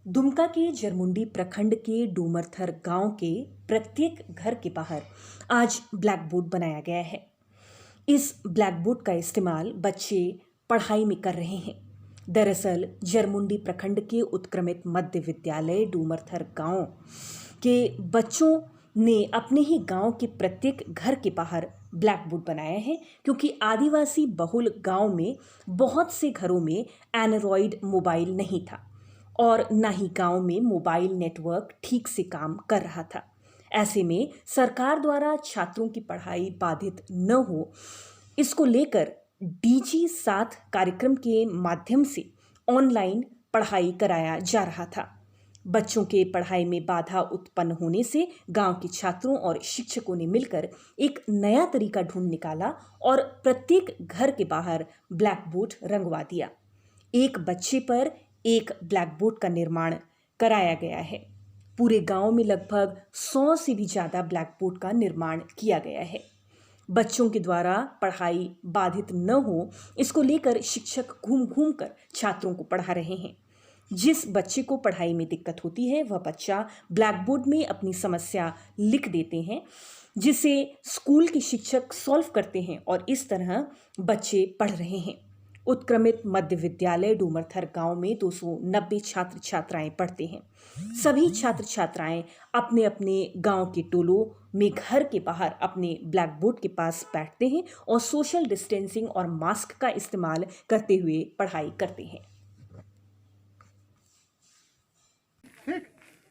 दुमका के जरमुंडी प्रखंड के डूमरथर गांव के प्रत्येक घर के बाहर आज ब्लैक बोर्ड बनाया गया है। इस ब्लैक बोर्ड का इस्तेमाल बच्चे पढ़ाई में कर रहे हैं। दरअसल जरमुंडी प्रखंड के उत्क्रमित मध्य विद्यालय डूमरथर गांव के बच्चों ने अपने ही गांव के प्रत्येक घर के बाहर ब्लैक बोर्ड बनाया है, क्योंकि आदिवासी बहुल गांव में बहुत से घरों में एंड्रॉयड मोबाइल नहीं था और न ही गांव में मोबाइल नेटवर्क ठीक से काम कर रहा था। ऐसे में सरकार द्वारा छात्रों की पढ़ाई बाधित न हो, इसको लेकर डीजी 7 कार्यक्रम के माध्यम से ऑनलाइन पढ़ाई कराया जा रहा था। बच्चों के पढ़ाई में बाधा उत्पन्न होने से गांव के छात्रों और शिक्षकों ने मिलकर एक नया तरीका ढूंढ निकाला और प्रत्येक घर के बाहर ब्लैक बोर्ड रंगवा दिया। एक बच्चे पर एक ब्लैक बोर्ड का निर्माण कराया गया है। पूरे गांव में लगभग 100 से भी ज़्यादा ब्लैक बोर्ड का निर्माण किया गया है। बच्चों के द्वारा पढ़ाई बाधित न हो, इसको लेकर शिक्षक घूम घूम कर छात्रों को पढ़ा रहे हैं। जिस बच्चे को पढ़ाई में दिक्कत होती है वह बच्चा ब्लैक बोर्ड में अपनी समस्या लिख देते हैं, जिसे स्कूल के शिक्षक सॉल्व करते हैं और इस तरह बच्चे पढ़ रहे हैं। उत्क्रमित मध्य विद्यालय डूमरथर गांव में 290 छात्र छात्राएं पढ़ते हैं। सभी छात्र छात्राएं अपने अपने गांव के टोलों में घर के बाहर अपने ब्लैक बोर्ड के पास बैठते हैं और सोशल डिस्टेंसिंग और मास्क का इस्तेमाल करते हुए पढ़ाई करते हैं। ठीक,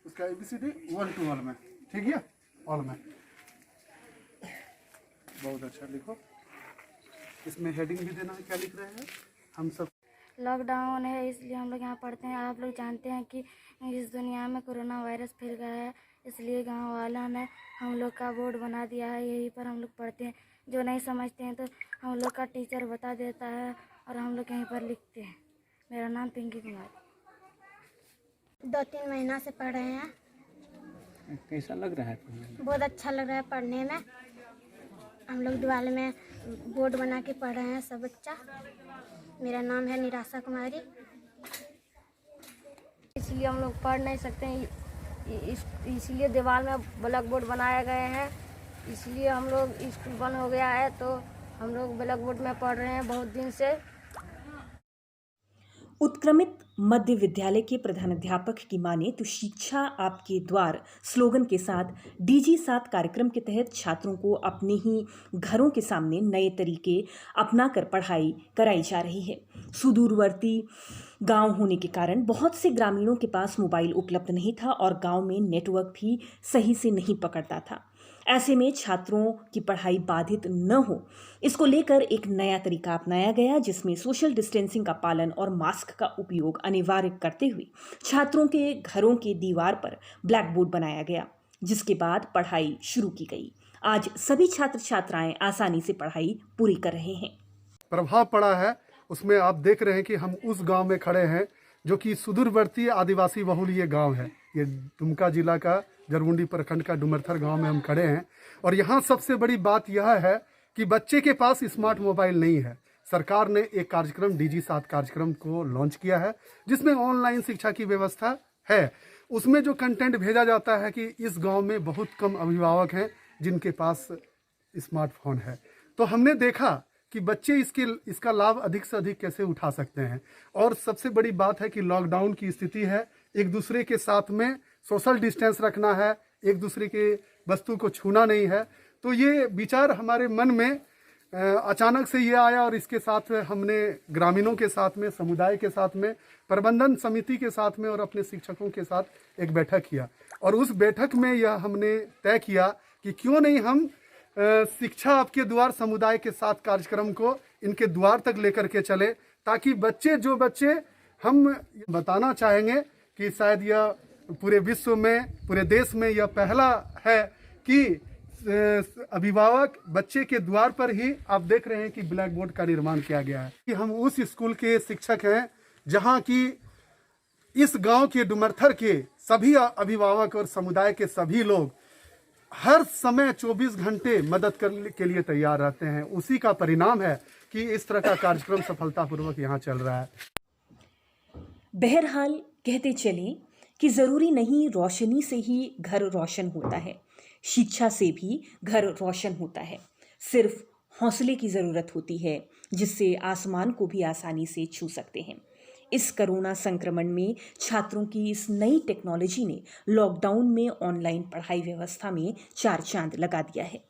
उसका ABCD 1 to ऑल में, ठीक है, ऑल में बहुत अच्छा लिखो। इसमें हेडिंग भी देना है, क्या लिख रहे हैं हम सब। लॉकडाउन है इसलिए हम लोग यहाँ पढ़ते हैं। आप लोग जानते हैं कि इस दुनिया में कोरोना वायरस फैल गया है, इसलिए गांव वालों ने हम लोग का बोर्ड बना दिया है। यहीं पर हम लोग पढ़ते हैं। जो नहीं समझते हैं तो हम लोग का टीचर बता देता है और हम लोग यहीं पर लिखते हैं। मेरा नाम पिंकी कुमारी। 2-3 महीना से पढ़ रहे हैं। कैसा लग रहा है पढ़ने में? बहुत अच्छा लग रहा है पढ़ने में। हम लोग दिवाली में बोर्ड बना के पढ़ रहे हैं सब बच्चा। मेरा नाम है निराशा कुमारी। इसलिए हम लोग पढ़ नहीं सकते हैं, इसलिए दीवार में ब्लैक बोर्ड बनाए गए हैं। इसलिए हम लोग स्कूल बंद हो गया है तो हम लोग ब्लैक बोर्ड में पढ़ रहे हैं बहुत दिन से। उत्क्रमित मध्य विद्यालय के प्रधानाध्यापक की माने तो शिक्षा आपके द्वार स्लोगन के साथ डीजी 7 कार्यक्रम के तहत छात्रों को अपने ही घरों के सामने नए तरीके अपनाकर पढ़ाई कराई जा रही है। सुदूरवर्ती गांव होने के कारण बहुत से ग्रामीणों के पास मोबाइल उपलब्ध नहीं था और गांव में नेटवर्क भी सही से नहीं पकड़ता था। ऐसे में छात्रों की पढ़ाई बाधित न हो, इसको लेकर एक नया तरीका अपनाया गया, जिसमें सोशल डिस्टेंसिंग का पालन और मास्क का उपयोग अनिवार्य करते हुए छात्रों के घरों के दीवार पर ब्लैक बोर्ड बनाया गया, जिसके बाद पढ़ाई शुरू की गई। आज सभी छात्र छात्राएं आसानी से पढ़ाई पूरी कर रहे हैं। प्रभाव पड़ा है उसमें। आप देख रहे हैं कि हम उस गांव में खड़े हैं जो कि सुदूरवर्ती आदिवासी बहुल ये गांव है। ये दुमका जिला का जरमुंडी प्रखंड का डूमरथर गांव में हम खड़े हैं और यहाँ सबसे बड़ी बात यह है कि बच्चे के पास स्मार्ट मोबाइल नहीं है। सरकार ने एक कार्यक्रम डीजी 7 कार्यक्रम को लॉन्च किया है, जिसमें ऑनलाइन शिक्षा की व्यवस्था है। उसमें जो कंटेंट भेजा जाता है कि इस गांव में बहुत कम अभिभावक हैं जिनके पास स्मार्टफोन है, तो हमने देखा कि बच्चे इसका लाभ अधिक से अधिक कैसे उठा सकते हैं। और सबसे बड़ी बात है कि लॉकडाउन की स्थिति है, एक दूसरे के साथ में सोशल डिस्टेंस रखना है, एक दूसरे के वस्तु को छूना नहीं है। तो ये विचार हमारे मन में अचानक से ये आया और इसके साथ हमने ग्रामीणों के साथ में, समुदाय के साथ में, प्रबंधन समिति के साथ में और अपने शिक्षकों के साथ एक बैठक किया और उस बैठक में यह हमने तय किया कि क्यों नहीं हम शिक्षा आपके द्वार समुदाय के साथ कार्यक्रम को इनके द्वार तक लेकर के चले, ताकि बच्चे हम बताना चाहेंगे कि शायद यह पूरे विश्व में, पूरे देश में यह पहला है कि अभिभावक बच्चे के द्वार पर ही आप देख रहे हैं कि ब्लैक बोर्ड का निर्माण किया गया है। कि हम उस स्कूल के शिक्षक हैं जहां की इस गांव के डूमरथर के सभी अभिभावक और समुदाय के सभी लोग हर समय 24 घंटे मदद करने के लिए तैयार रहते हैं। उसी का परिणाम है कि इस तरह का कार्यक्रम सफलतापूर्वक यहाँ चल रहा है। बहरहाल कहते चलें कि ज़रूरी नहीं रोशनी से ही घर रोशन होता है, शिक्षा से भी घर रोशन होता है। सिर्फ हौसले की ज़रूरत होती है जिससे आसमान को भी आसानी से छू सकते हैं। इस कोरोना संक्रमण में छात्रों की इस नई टेक्नोलॉजी ने लॉकडाउन में ऑनलाइन पढ़ाई व्यवस्था में चार चांद लगा दिया है।